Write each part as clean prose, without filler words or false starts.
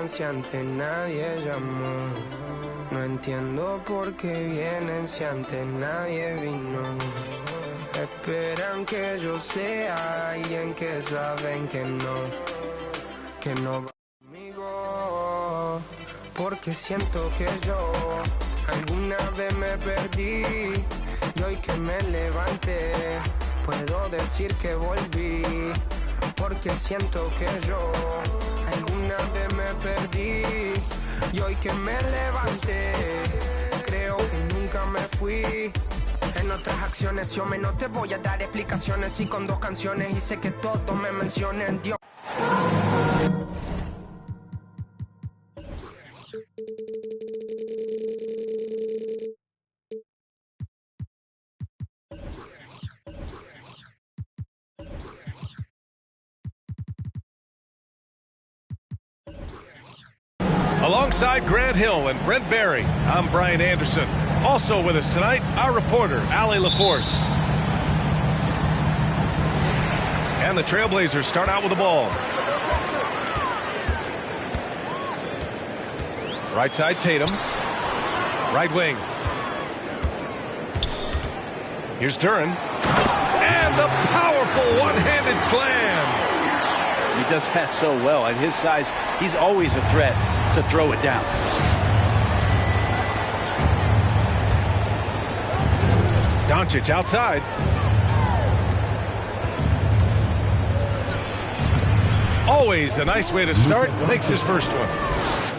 si antes nadie llamó. No entiendo por qué vienen si antes nadie vino. Esperan que yo sea alguien que saben que no va conmigo. Porque siento que yo alguna vez me perdí y hoy que me levanté puedo decir que volví. Porque siento que yo alguna vez me perdí y hoy que me levanté creo que nunca me fui. En otras acciones yo no te voy a dar explicaciones y con 2 canciones hice que todos me mencionen. Dios. Alongside Grant Hill and Brent Barry, I'm Brian Anderson. Also with us tonight, our reporter, Allie LaForce. And the Trailblazers start out with the ball. Right side, Tatum. Right wing. Here's Duren. And the powerful one-handed slam. He does that so well. At his size, he's always a threat to throw it down. Doncic outside. Always a nice way to start. Makes his first one.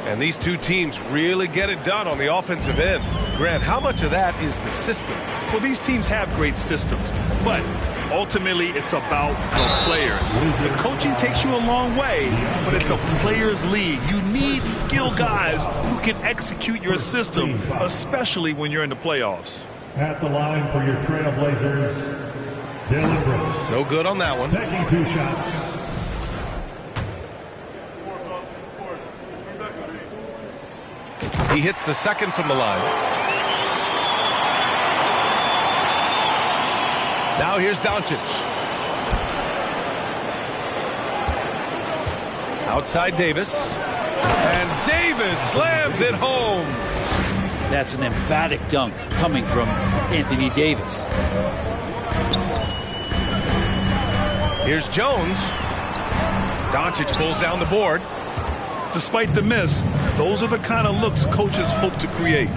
And these two teams really get it done on the offensive end. Grant, how much of that is the system? Well, these teams have great systems, but ultimately it's about the players. The coaching takes you a long way, but it's a players' league. You need skilled guys who can execute your system, especially when you're in the playoffs. At the line for your Trailblazers, Dylan Brooks. No good on that one. Taking 2 shots. He hits the second from the line. Now here's Doncic. Outside Davis. And Davis slams it home. That's an emphatic dunk coming from Anthony Davis. Here's Jones. Doncic pulls down the board. Despite the miss, those are the kind of looks coaches hope to create.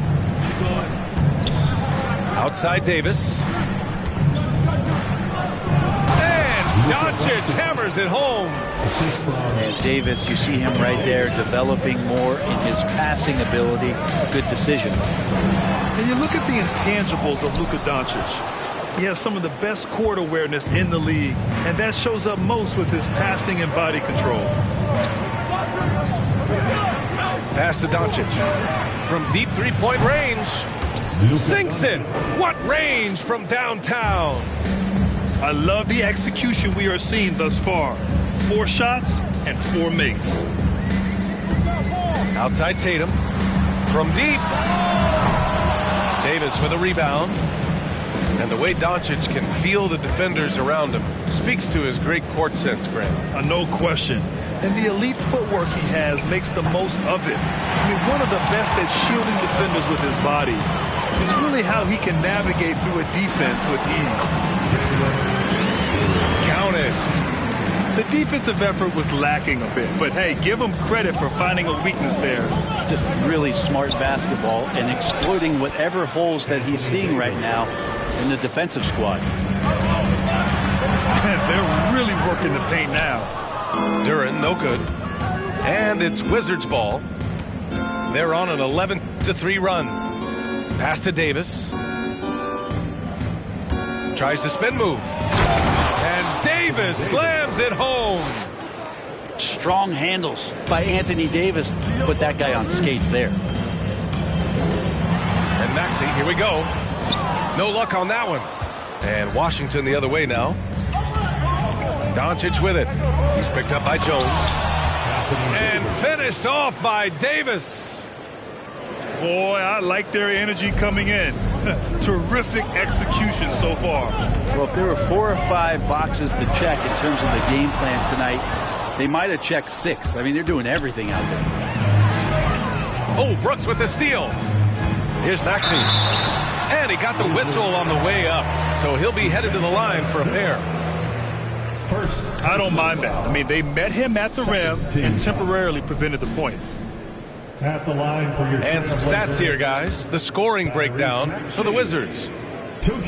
Outside Davis. And Doncic hammers it home. And Davis, you see him right there developing more in his passing ability. Good decision. And you look at the intangibles of Luka Doncic. He has some of the best court awareness in the league, and that shows up most with his passing and body control. Pass to Doncic. From deep three-point range. Sinks it. What range from downtown. I love the execution we are seeing thus far. 4 shots and 4 makes. Outside Tatum. From deep. Davis with a rebound. And the way Doncic can feel the defenders around him speaks to his great court sense, Grant. No question. And the elite footwork he has makes the most of it. I mean, one of the best at shielding defenders with his body. It's really how he can navigate through a defense with ease. Counted. The defensive effort was lacking a bit, but hey, give him credit for finding a weakness there. Just really smart basketball and exploiting whatever holes that he's seeing right now in the defensive squad. They're really working the paint now. Duren, no good. And it's Wizards ball. They're on an 11-3 run. Pass to Davis. Tries to spin move. And Davis slams it home. Strong handles by Anthony Davis. Put that guy on skates there. And Maxey, here we go. No luck on that one. And Washington the other way now. Doncic with it. He's picked up by Jones. And finished off by Davis. Boy, I like their energy coming in. Terrific execution so far. Well, if there were 4 or 5 boxes to check in terms of the game plan tonight, they might have checked 6. I mean, they're doing everything out there. Oh, Brooks with the steal. Here's Maxey. And he got the whistle on the way up. So he'll be headed to the line for a pair. I don't mind that. I mean, they met him at the rim and temporarily prevented the points. At the line for your And some stats here, guys. The scoring breakdown for the Wizards.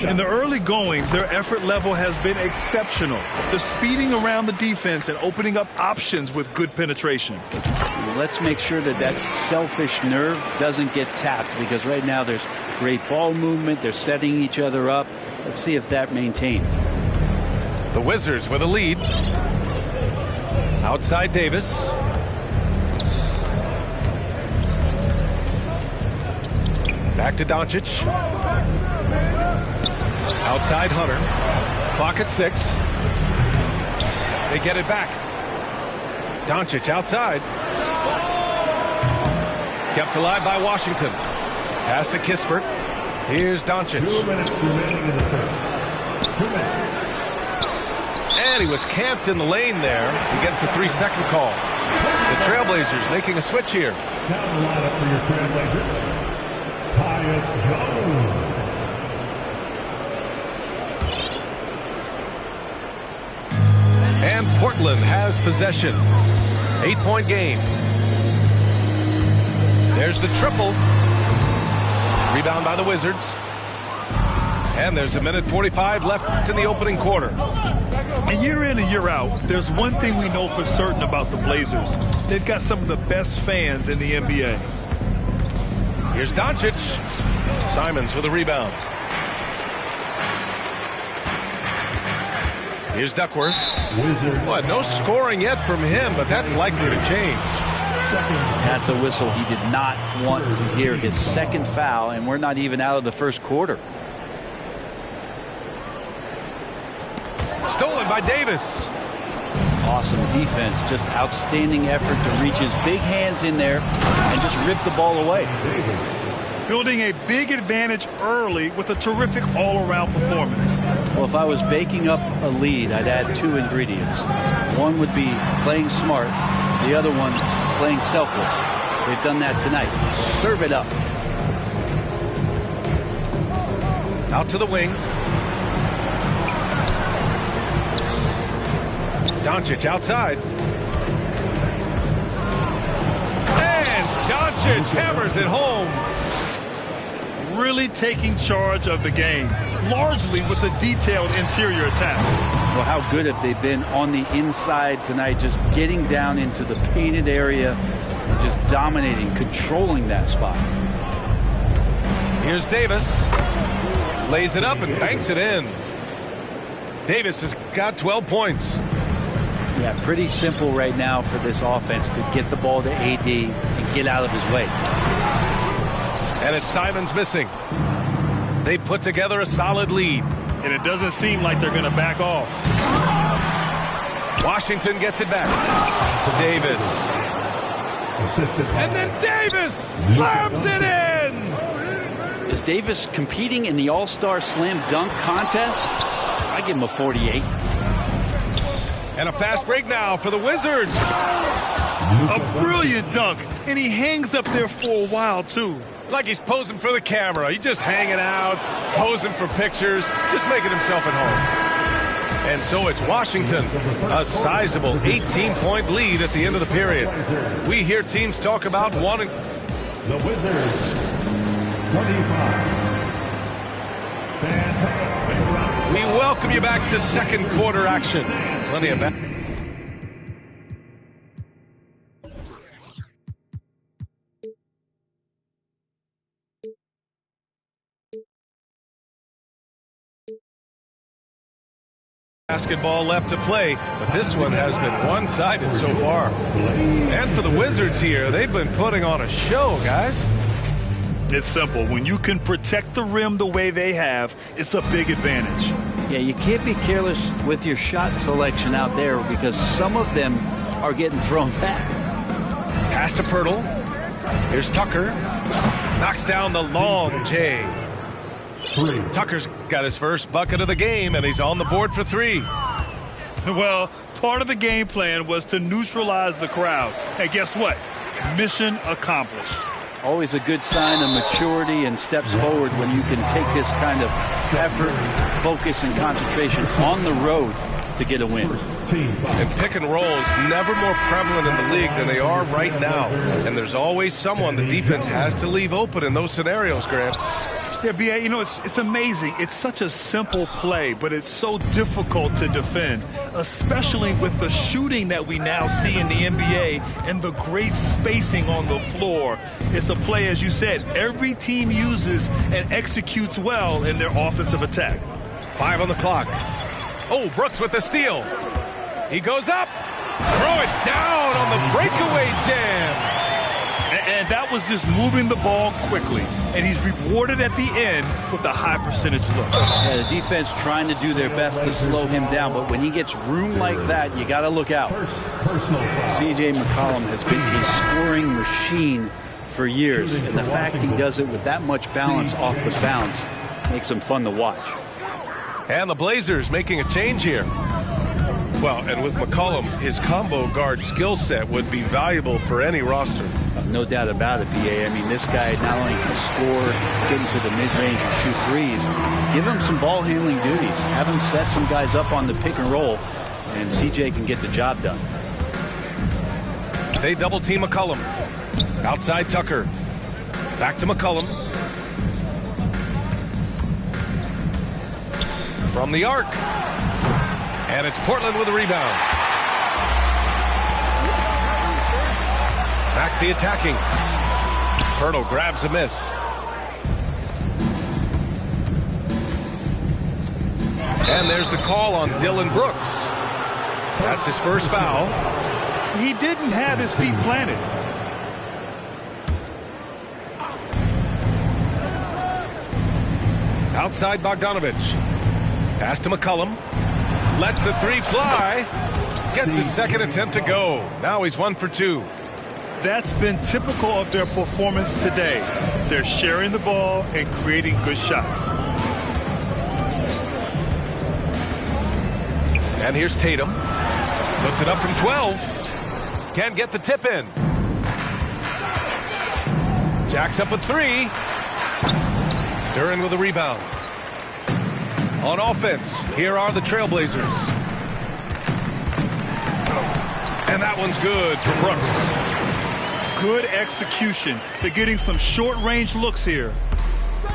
In the early goings, their effort level has been exceptional. The speeding around the defense and opening up options with good penetration. Let's make sure that that selfish nerve doesn't get tapped, because right now there's great ball movement. They're setting each other up. Let's see if that maintains. The Wizards with a lead. Outside Davis. Back to Doncic. Outside Hunter. Clock at 6. They get it back. Doncic outside. Kept alive by Washington. Pass to Kispert. Here's Doncic. 2 minutes remaining in the first. 2 minutes. And he was camped in the lane there. He gets a 3-second call. The Trailblazers making a switch here. Down the lineup for your Trailblazers. Tyus Jones. And Portland has possession. 8-point game. There's the triple. Rebound by the Wizards. And there's 1:45 left in the opening quarter. And year in and year out, there's one thing we know for certain about the Blazers. They've got some of the best fans in the NBA. Here's Doncic. Simons with a rebound. Here's Duckworth. Well, no scoring yet from him, but that's likely to change. That's a whistle he did not want to hear. His second foul, and we're not even out of the first quarter. Stolen by Davis. Awesome defense. Just outstanding effort to reach his big hands in there and just rip the ball away. Building a big advantage early with a terrific all-around performance. Well, if I was baking up a lead, I'd add 2 ingredients. One would be playing smart. The other one, playing selfless. They've done that tonight. Serve it up. Out to the wing. Doncic outside. And Doncic hammers it home. Really taking charge of the game, largely with a detailed interior attack. Well, how good have they been on the inside tonight, just getting down into the painted area and just dominating, controlling that spot. Here's Davis. Lays it up and banks it in. Davis has got 12 points. Yeah, pretty simple right now for this offense to get the ball to AD and get out of his way. And it's Simons missing. They put together a solid lead. And it doesn't seem like they're going to back off. Washington gets it back. Davis. And then Davis slams it in. Is Davis competing in the All-Star Slam Dunk contest? I give him a 48. And a fast break now for the Wizards. A brilliant dunk. And he hangs up there for a while, too. Like he's posing for the camera. He's just hanging out, posing for pictures, just making himself at home. And so it's Washington, a sizable 18-point lead at the end of the period. We hear teams talk about wanting... The Wizards, 25. We welcome you back to second quarter action. Plenty of that. Basketball left to play, but this one has been one-sided so far. And for the Wizards here, they've been putting on a show, guys. It's simple. When you can protect the rim the way they have, it's a big advantage. Yeah, you can't be careless with your shot selection out there because some of them are getting thrown back. Pass to Pirtle. Here's Tucker. Knocks down the long J. Tucker's got his first bucket of the game, and he's on the board for 3. Well, part of the game plan was to neutralize the crowd. And guess what? Mission accomplished. Always a good sign of maturity and steps forward when you can take this kind of effort, focus, and concentration on the road to get a win. And pick and rolls never more prevalent in the league than they are right now. And there's always someone the defense has to leave open in those scenarios, Grant. Yeah, B.A., you know, it's amazing. It's such a simple play, but it's so difficult to defend, especially with the shooting that we now see in the NBA and the great spacing on the floor. It's a play, as you said, every team uses and executes well in their offensive attack. 5 on the clock. Oh, Brooks with the steal. He goes up. Throw it down on the breakaway jam. And that was just moving the ball quickly. And he's rewarded at the end with a high percentage look. Yeah, the defense trying to do their best to slow him down, but when he gets room like that, you got to look out. C.J. McCollum has been a scoring machine for years, and the fact he does it with that much balance off the bounce makes him fun to watch. And the Blazers making a change here. Well, and with McCollum, his combo guard skill set would be valuable for any roster. No doubt about it, B.A. I mean, this guy not only can score, get into the mid-range and shoot threes, give him some ball handling duties. Have him set some guys up on the pick and roll, and C.J. can get the job done. They double team McCollum. Outside Tucker. Back to McCollum. From the arc. And it's Portland with a rebound. Maxey attacking. Pirtle grabs a miss. And there's the call on Dylan Brooks. That's his first foul. He didn't have his feet planted. Outside Bogdanovich. Pass to McCollum. Lets the three fly. Gets his second attempt to go. Now he's 1 for 2. That's been typical of their performance today. They're sharing the ball and creating good shots. And here's Tatum. Puts it up from 12. Can't get the tip in. Jacks up a 3. Duren with a rebound. On offense, here are the Trailblazers. And that one's good for Brooks. Good execution. They're getting some short-range looks here.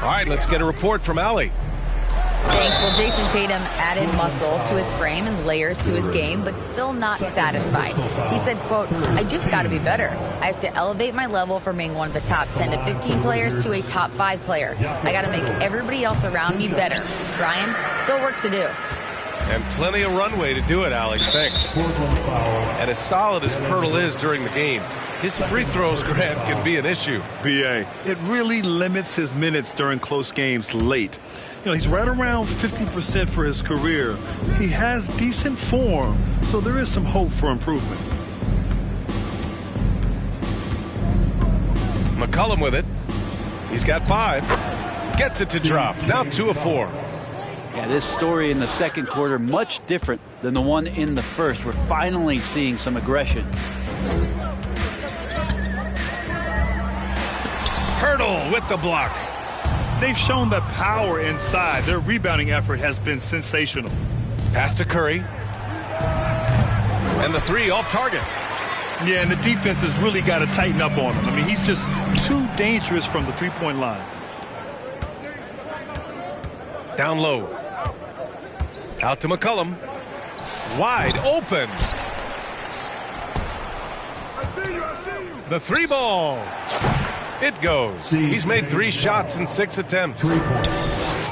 All right, let's get a report from Allie. Thanks. Well, Jason Tatum added muscle to his frame and layers to his game, but still not satisfied. He said, quote, "I just got to be better. I have to elevate my level from being one of the top 10 to 15 players to a top 5 player. I got to make everybody else around me better. Brian, still work to do." And plenty of runway to do it, Allie. Thanks. And as solid as Pirtle is during the game, his free throws, Grant, can be an issue. B.A., it really limits his minutes during close games late. You know, he's right around 50% for his career. He has decent form, so there is some hope for improvement. McCollum with it. He's got 5. Gets it to drop. Now 2 of 4. Yeah, this story in the second quarter, much different than the one in the first. We're finally seeing some aggression. Pirtle with the block. They've shown the power inside. Their rebounding effort has been sensational. Pass to Curry. And the 3 off target. Yeah, and the defense has really got to tighten up on him. I mean, he's just too dangerous from the three-point line. Down low. Out to McCollum. Wide open. The 3 ball. It goes. He's made 3 shots in 6 attempts.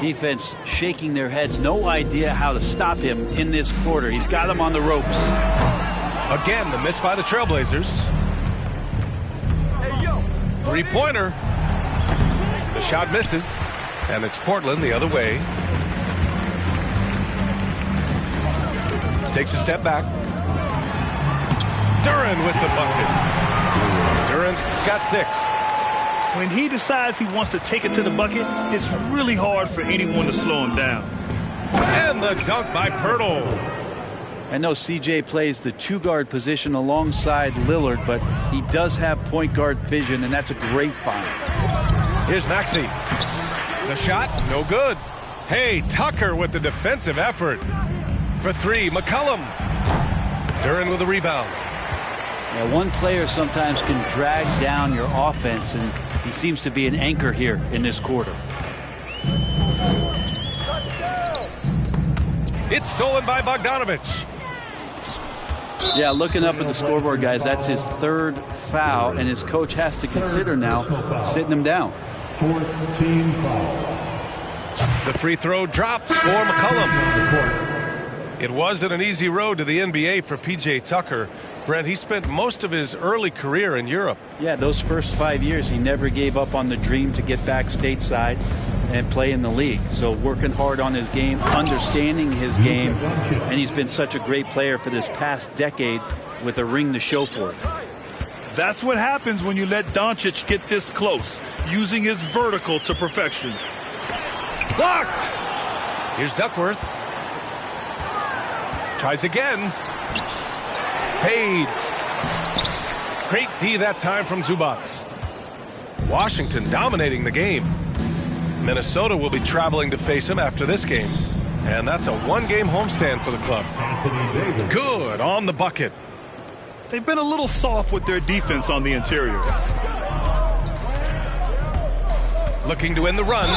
Defense shaking their heads. No idea how to stop him in this quarter. He's got him on the ropes. Again, the miss by the Trailblazers. 3-pointer. The shot misses. And it's Portland the other way. Takes a step back. Duren with the bucket. Duren's got 6. When he decides he wants to take it to the bucket, it's really hard for anyone to slow him down. And the dunk by Pirtle. I know CJ plays the 2-guard position alongside Lillard, but he does have point guard vision, and that's a great find. Here's Maxey. The shot, no good. Hey, Tucker with the defensive effort. For 3, McCollum. Duren with the rebound. Yeah, one player sometimes can drag down your offense, and he seems to be an anchor here in this quarter. It's stolen by Bogdanovich. Yeah, looking up at the scoreboard, guys, that's his 3rd foul, and his coach has to consider now sitting him down. 4th team foul. The free throw drops for McCollum. It wasn't an easy road to the NBA for P.J. Tucker. Brent, he spent most of his early career in Europe. Yeah, those first 5 years, he never gave up on the dream to get back stateside and play in the league. So working hard on his game, understanding his game, and he's been such a great player for this past decade with a ring to show for it. That's what happens when you let Doncic get this close, using his vertical to perfection. Blocked! Here's Duckworth. Tries again. Fades. Great D that time from Zubats. Washington dominating the game. Minnesota will be traveling to face him after this game. And that's a 1-game homestand for the club. Good on the bucket. They've been a little soft with their defense on the interior. Looking to end the run.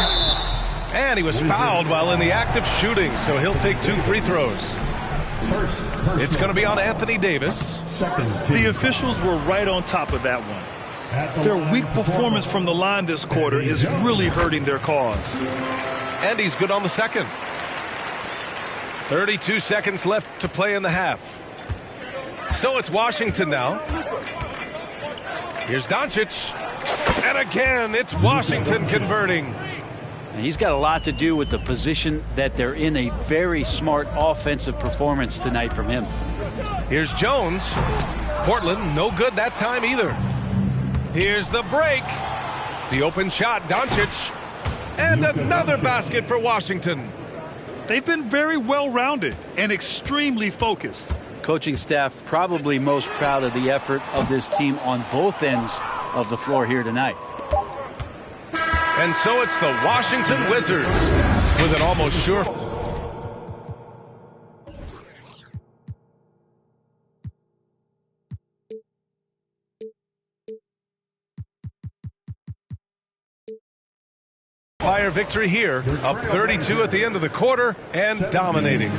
And he was fouled while in the act of shooting, so he'll take 2 free throws. It's going to be on Anthony Davis. The officials were right on top of that one. Their weak performance from the line this quarter is really hurting their cause. And he's good on the second. 32 seconds left to play in the half. So it's Washington now. Here's Doncic. And again, it's Washington converting. And he's got a lot to do with the position that they're in. A very smart offensive performance tonight from him. Here's Jones. Portland, no good that time either. Here's the break. The open shot, Doncic. And another basket for Washington. They've been very well-rounded and extremely focused. Coaching staff probably most proud of the effort of this team on both ends of the floor here tonight. And so it's the Washington Wizards with an almost sure. Fire victory here, up 32 at the end of the quarter and dominating.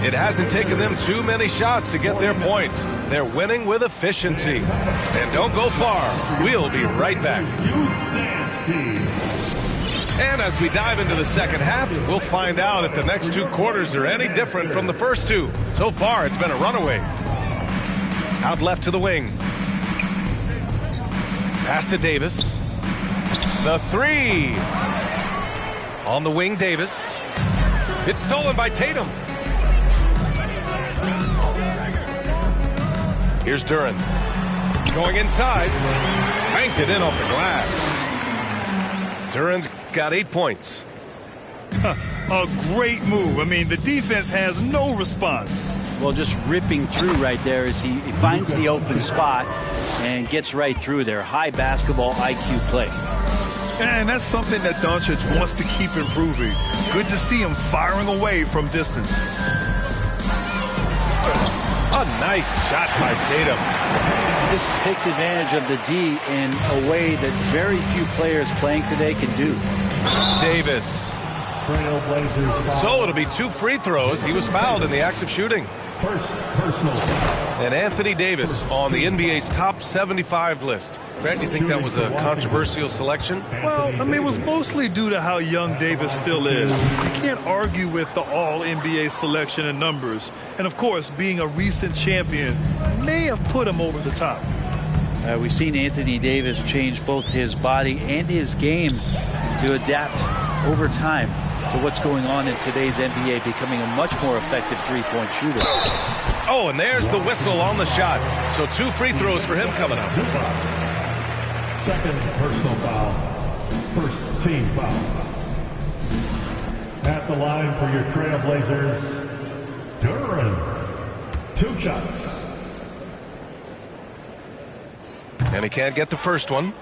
It hasn't taken them too many shots to get their points. They're winning with efficiency. And don't go far. We'll be right back. And as we dive into the second half, we'll find out if the next 2 quarters are any different from the first 2. So far, it's been a runaway. Out left to the wing. Pass to Davis. The 3. On the wing, Davis. It's stolen by Tatum. Here's Duren. Going inside. Banked it in off the glass. Duren's got 8 points. A great move. I mean, the defense has no response. Well, just ripping through right there as he finds the open spot and gets right through there. High basketball IQ play. And that's something that Doncic wants to keep improving. Good to see him firing away from distance. A nice shot by Tatum. This takes advantage of the D in a way that very few players playing today can do. Davis. So it'll be 2 free throws. He was fouled in the act of shooting. First personal foul. And Anthony Davis on the NBA's top 75 list. Brad, do you think that was a controversial selection? Well, I mean, it was mostly due to how young Davis still is. You can't argue with the all-NBA selection and numbers. And, of course, being a recent champion may have put him over the top. We've seen Anthony Davis change both his body and his game to adapt over time to what's going on in today's NBA, becoming a much more effective three-point shooter. Oh, and there's the whistle on the shot. So 2 free throws for him coming up. Second personal foul. First team foul. At the line for your Trailblazers, Duren. 2 shots. And he can't get the first one.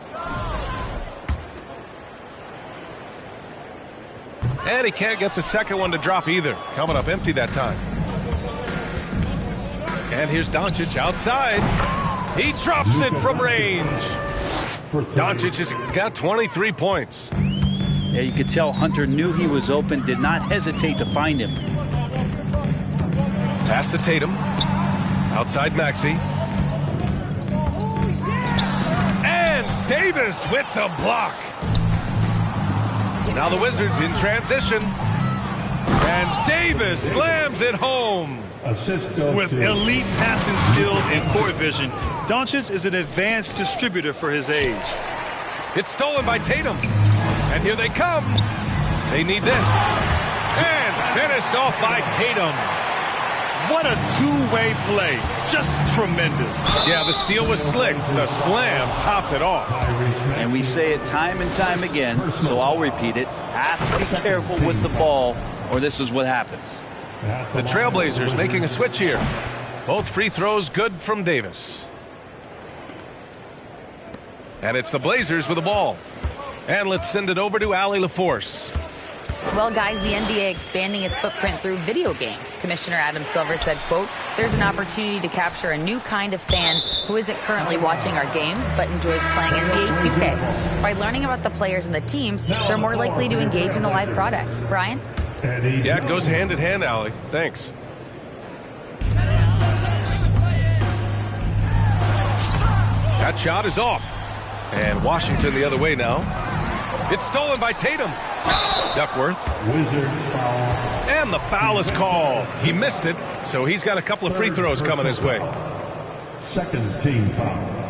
And he can't get the second one to drop either. Coming up empty that time. And here's Doncic outside. He drops it from range. Doncic has got 23 points. Yeah, you could tell Hunter knew he was open, did not hesitate to find him. Pass to Tatum. Outside Maxey. And Davis with the block. Now the Wizards in transition. And Davis slams it home. With elite passing skills and court vision, Doncic is an advanced distributor for his age. It's stolen by Tatum. And here they come. They need this. And finished off by Tatum. What a two-way play. Just tremendous. Yeah, the steal was slick. The slam topped it off. And we say it time and time again, so I'll repeat it. Have to be careful with the ball, or this is what happens. The Trailblazers making a switch here. Both free throws good from Davis. And it's the Blazers with the ball. And let's send it over to Allie LaForce. Well, guys, the NBA expanding its footprint through video games. Commissioner Adam Silver said, quote, there's an opportunity to capture a new kind of fan who isn't currently watching our games but enjoys playing NBA 2K. By learning about the players and the teams, they're more likely to engage in the live product. Brian? Yeah, it goes hand in hand, Allie. Thanks. That shot is off. And Washington the other way now. It's stolen by Tatum. Duckworth. Wizards foul. And the foul is called. He missed it, so he's got a couple of free throws coming his way. Second team foul.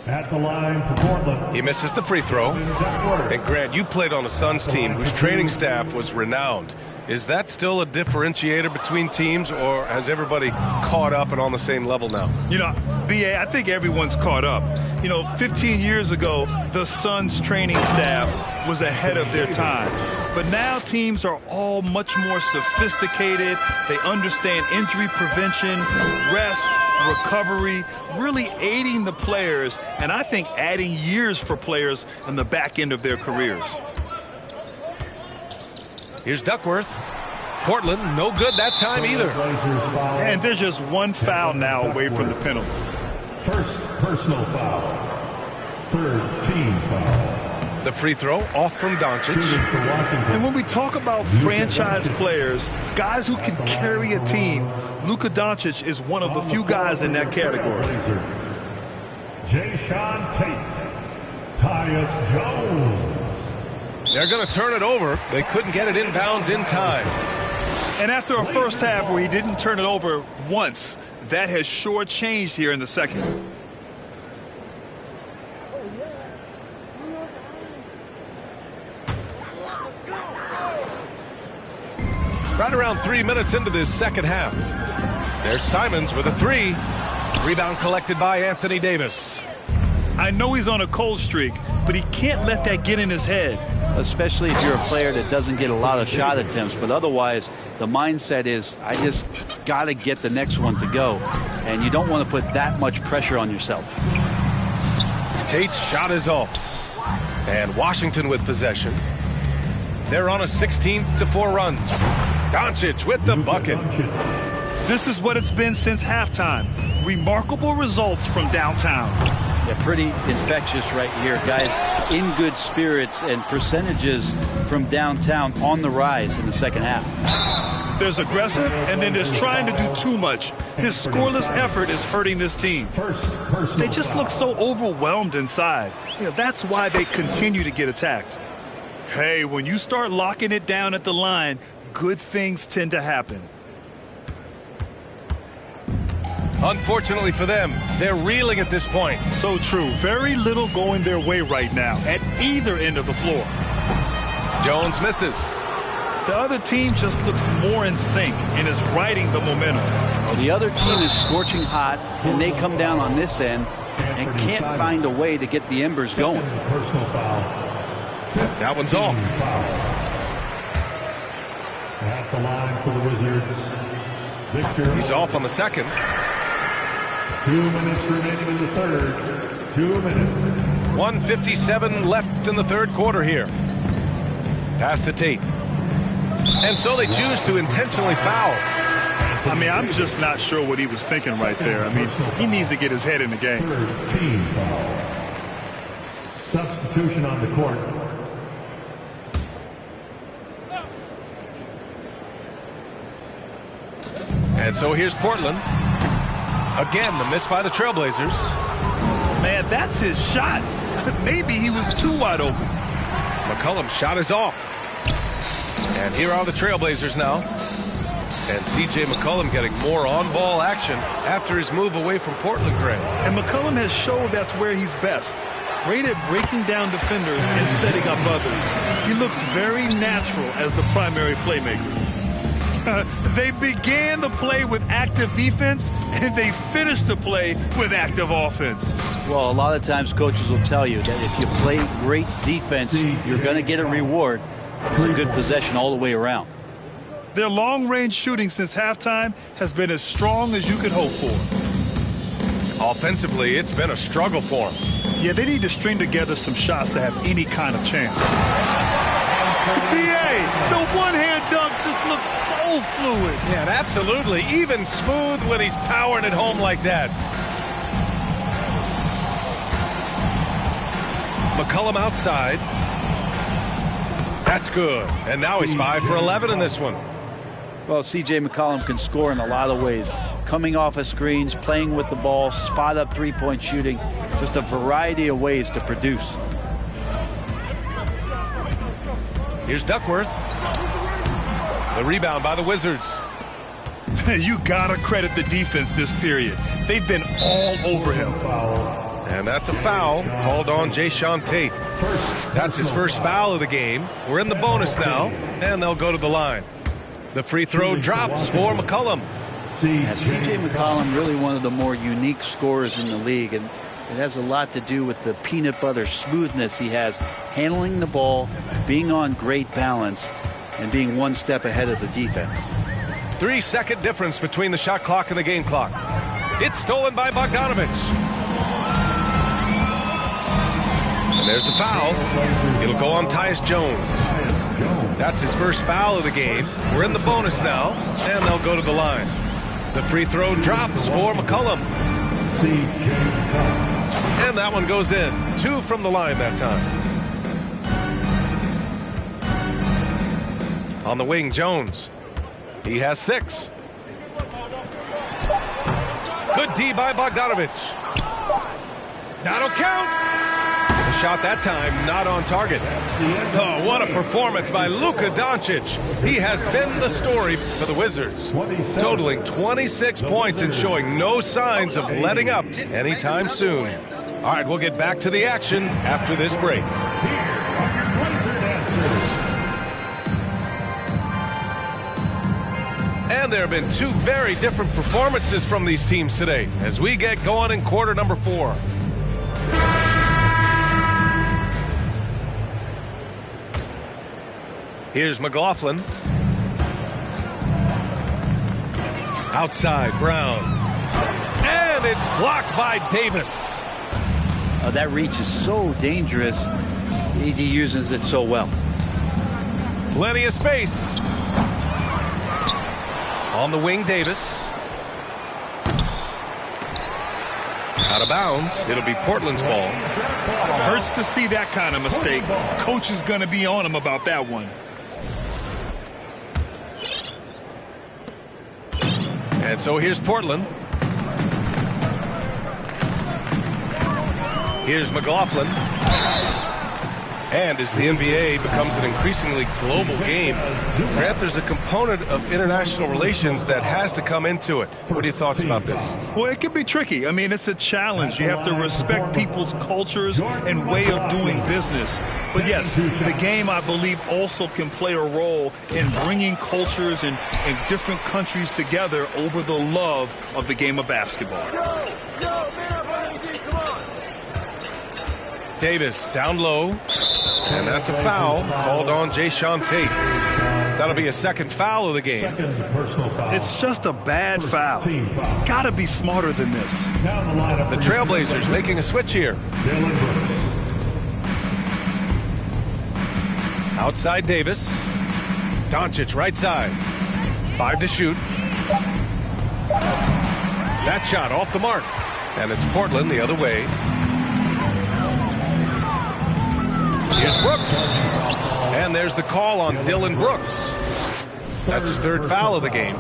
At the line for Portland. He misses the free throw. And Grant, you played on a Suns team whose training staff was renowned. Is that still a differentiator between teams, or has everybody caught up and on the same level now? You know, B.A., I think everyone's caught up. You know, 15 years ago, the Suns training staff was ahead of their time. But now teams are all much more sophisticated. They understand injury prevention, rest, recovery, really aiding the players, and I think adding years for players on the back end of their careers. Here's Duckworth. Portland, no good that time either. And there's just one foul now away from the penalty. First personal foul. Third team foul. The free throw off from Doncic. And when we talk about franchise players, guys who can carry a team, Luka Doncic is one of the few guys in that category. Jayshawn Tate. Tyus Jones. They're going to turn it over. They couldn't get it inbounds in time. And after a first half where he didn't turn it over once, that has sure changed here in the second. Right around 3 minutes into this second half. There's Simons with a three. Rebound collected by Anthony Davis. I know he's on a cold streak, but he can't let that get in his head. Especially if you're a player that doesn't get a lot of shot attempts. But otherwise, the mindset is, I just got to get the next one to go. And you don't want to put that much pressure on yourself. Tate's shot is off. And Washington with possession. They're on a 16-4 run. Doncic with the bucket. This is what it's been since halftime. Remarkable results from downtown. Yeah, pretty infectious right here, guys. In good spirits, and percentages from downtown on the rise in the second half. There's aggressive, and then there's trying to do too much. His scoreless effort is hurting this team. They just look so overwhelmed inside. You know, that's why they continue to get attacked. Hey, when you start locking it down at the line, good things tend to happen. Unfortunately for them, they're reeling at this point. So true. Very little going their way right now at either end of the floor. Jones misses. The other team just looks more in sync and is riding the momentum. Well, the other team is scorching hot, and they come down on this end and can't find a way to get the embers going. Personal foul. That one's off. At the line for the Wizards. Victor. He's off on the second. 2 minutes remaining in the third. 2 minutes. 1:57 left in the third quarter here. Pass to Tate. And so they choose to intentionally foul. I mean, I'm just not sure what he was thinking right there. I mean, he needs to get his head in the game. Third team foul. Substitution on the court. And so here's Portland. Again, the miss by the Trailblazers. Man, that's his shot. Maybe he was too wide open. McCollum's shot is off. And here are the Trailblazers now. And C.J. McCollum getting more on-ball action after his move away from Portland, Greg. And McCollum has showed that's where he's best. Great at breaking down defenders and setting up others. He looks very natural as the primary playmaker. They began the play with active defense, and they finished the play with active offense. Well, a lot of times coaches will tell you that if you play great defense, you're going to get a reward for a good possession all the way around. Their long-range shooting since halftime has been as strong as you could hope for. Offensively, it's been a struggle for them. Yeah, they need to string together some shots to have any kind of chance. B.A., the one-hand dunk just looks so fluid. Yeah, absolutely. Even smooth when he's powering it home like that. McCollum outside. That's good. And now he's 5 for 11 in this one. Well, C.J. McCollum can score in a lot of ways. Coming off of screens, playing with the ball, spot-up three-point shooting. Just a variety of ways to produce. Here's Duckworth. The rebound by the Wizards. You gotta credit the defense this period. They've been all over him. And that's a foul called on Jayshawn Tate. That's his first foul of the game. We're in the bonus now, and they'll go to the line. The free throw drops for McCollum. C.J. McCollum really one of the more unique scorers in the league, and it has a lot to do with the peanut butter smoothness he has, handling the ball, being on great balance, and being one step ahead of the defense. 3-second difference between the shot clock and the game clock. It's stolen by Bogdanovich. And there's the foul. It'll go on Tyus Jones. That's his first foul of the game. We're in the bonus now, and they'll go to the line. The free throw drops for McCollum. And that one goes in. 2 from the line that time. On the wing, Jones. He has 6. Good D by Bogdanovich. That'll count. The shot that time not on target. Oh, what a performance by Luka Doncic. He has been the story for the Wizards, totaling 26 points and showing no signs of letting up anytime soon. All right, we'll get back to the action after this break. And there have been 2 very different performances from these teams today as we get going in quarter number 4. Here's McLaughlin. Outside, Brown. And it's blocked by Davis. That reach is so dangerous. He uses it so well. Plenty of space. On the wing, Davis. Out of bounds. It'll be Portland's ball. Hurts to see that kind of mistake. Coach is going to be on him about that one. And so here's Portland. Here's McLaughlin. And as the NBA becomes an increasingly global game, Grant, there's a component of international relations that has to come into it. What are your thoughts about this? Well, it can be tricky. I mean, it's a challenge. You have to respect people's cultures and way of doing business. But yes, the game, I believe, also can play a role in bringing cultures and different countries together over the love of the game of basketball. Davis down low, and that's a foul called on Jayshawn Tate. That'll be a second foul of the game. Second personal foul. It's just a bad foul. Team foul. Gotta be smarter than this. Now the lineup The for your Trailblazers making a switch here. Dylan Brooks. Outside Davis. Doncic right side. 5 to shoot. That shot off the mark. And it's Portland the other way. Here's Brooks. And there's the call on Dylan Brooks. That's his third foul of the game.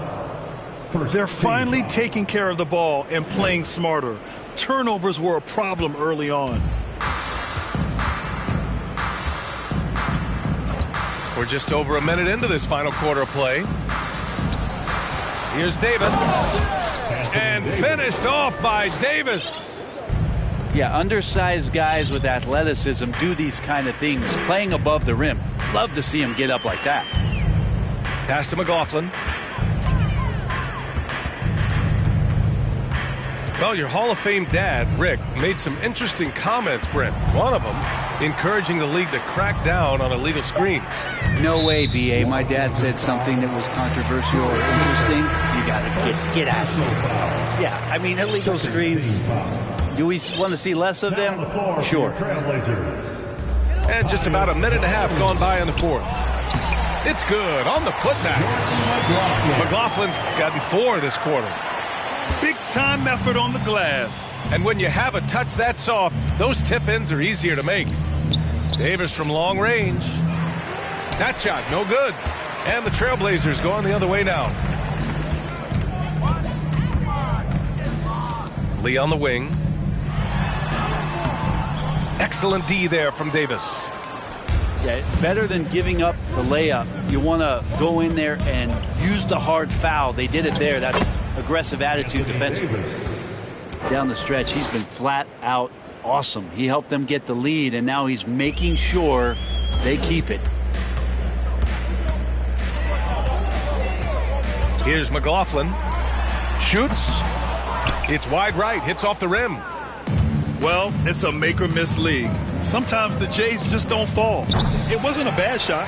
They're finally taking care of the ball and playing smarter. Turnovers were a problem early on. We're just over a minute into this final quarter of play. Here's Davis. And finished off by Davis. Yeah, undersized guys with athleticism do these kind of things, playing above the rim. Love to see him get up like that. Pass to McLaughlin. Well, your Hall of Fame dad, Rick, made some interesting comments, Brent. One of them encouraging the league to crack down on illegal screens. No way, B.A. My dad said something that was controversial or interesting. You got to get out of here. Yeah, I mean, illegal screens. Do we want to see less of them? Sure. And just about a minute and a half gone by in the fourth. It's good on the putback. McLaughlin's gotten 4 this quarter. Big time effort on the glass. And when you have a touch that soft, those tip-ins are easier to make. Davis from long range. That shot, no good. And the Trailblazers going the other way now. Lee on the wing. Excellent D there from Davis. Yeah, better than giving up the layup. You want to go in there and use the hard foul. They did it there. That's aggressive attitude defensively. Down the stretch, he's been flat out awesome. He helped them get the lead, and now he's making sure they keep it. Here's McLaughlin. Shoots. It's wide right. Hits off the rim. Well, it's a make or miss league. Sometimes the Jays just don't fall. It wasn't a bad shot.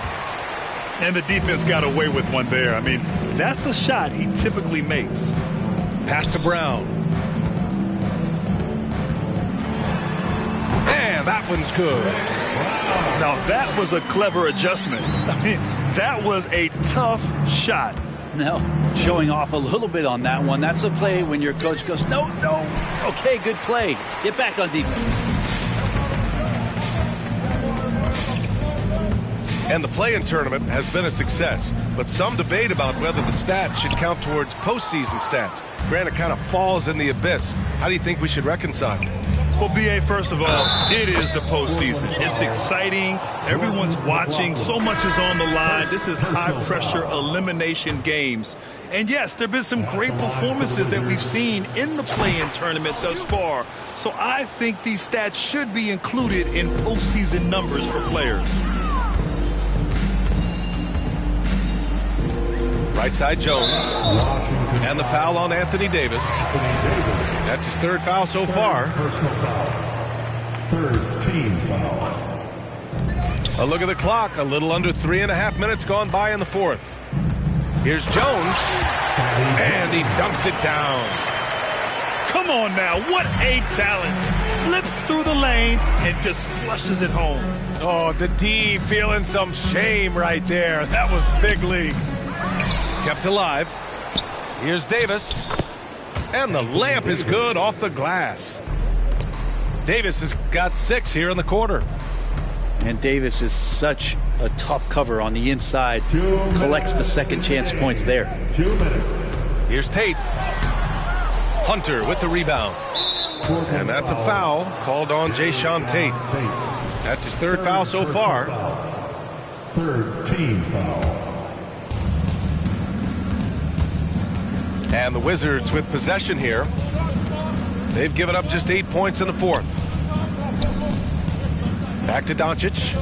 And the defense got away with one there. I mean, that's a shot he typically makes. Pass to Brown. And that one's good. Now that was a clever adjustment. I mean, that was a tough shot. No, showing off a little bit on that one. That's a play when your coach goes, no. Okay, good play. Get back on defense. And the play-in tournament has been a success, but some debate about whether the stats should count towards postseason stats. Granted, it kind of falls in the abyss. How do you think we should reconcile? Well, B.A., first of all, it is the postseason. It's exciting. Everyone's watching. So much is on the line. This is high-pressure elimination games. And, yes, there have been some great performances that we've seen in the play-in tournament thus far. So I think these stats should be included in postseason numbers for players. Right side Jones. And the foul on Anthony Davis. That's his third foul so far. Personal foul. Third team foul. A look at the clock. A little under 3.5 minutes gone by in the fourth. Here's Jones. And he dunks it down. Come on now. What a talent. Slips through the lane and just flushes it home. Oh, the D feeling some shame right there. That was big league. Kept alive. Here's Davis. And the layup is good off the glass. Davis has got 6 here in the quarter. And Davis is such a tough cover on the inside. Collects the second chance points there. 2 minutes. Here's Tate. Hunter with the rebound. And that's a foul called on Jayshawn Tate. That's his third foul so far. Third team foul. And the Wizards with possession here. They've given up just 8 points in the fourth. Back to Doncic.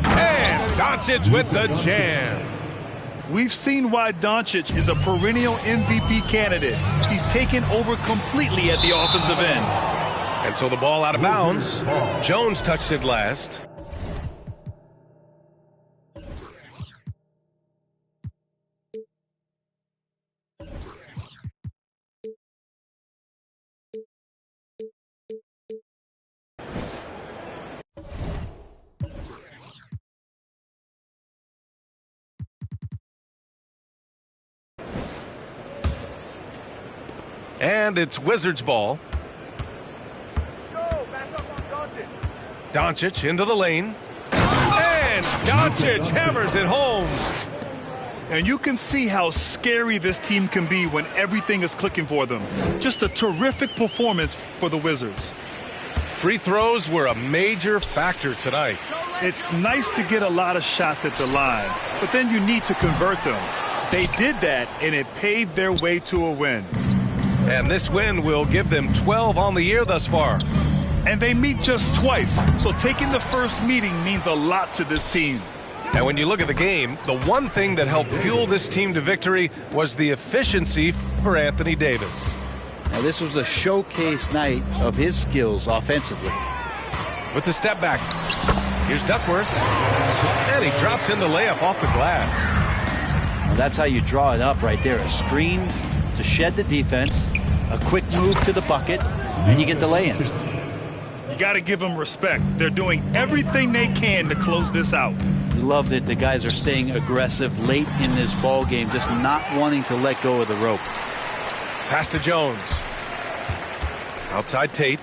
And Doncic with the jam. We've seen why Doncic is a perennial MVP candidate. He's taken over completely at the offensive end. And so the ball out of bounds. Jones touched it last. And it's Wizards ball. Doncic into the lane. And Doncic hammers it home. And you can see how scary this team can be when everything is clicking for them. Just a terrific performance for the Wizards. Free throws were a major factor tonight. It's nice to get a lot of shots at the line, but then you need to convert them. They did that, and it paved their way to a win. And this win will give them 12 on the year thus far. And they meet just twice, so taking the first meeting means a lot to this team. And when you look at the game, the one thing that helped fuel this team to victory was the efficiency for Anthony Davis. Now, this was a showcase night of his skills offensively. With the step back, here's Duckworth, and he drops in the layup off the glass. Well, that's how you draw it up right there. A screen to shed the defense, a quick move to the bucket, and you get the lay-in. You got to give them respect. They're doing everything they can to close this out. You love that the guys are staying aggressive late in this ball game, just not wanting to let go of the rope. Pass to Jones. Outside Tate.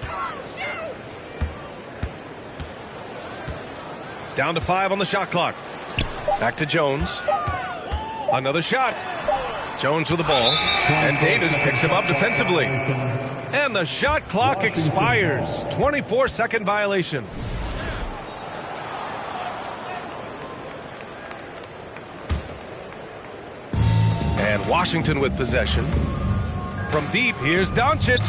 Down to 5 on the shot clock. Back to Jones. Another shot. Jones with the ball. And Davis picks him up defensively. And the shot clock expires. 24-second violation. And Washington with possession. From deep, here's Doncic.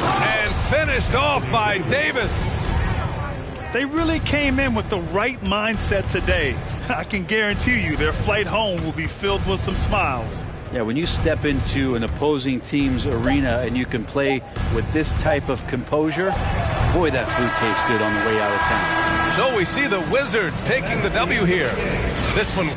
And finished off by Davis. They really came in with the right mindset today. I can guarantee you their flight home will be filled with some smiles. Yeah, when you step into an opposing team's arena and you can play with this type of composure, boy, that food tastes good on the way out of town. So we see the Wizards taking the W here. This one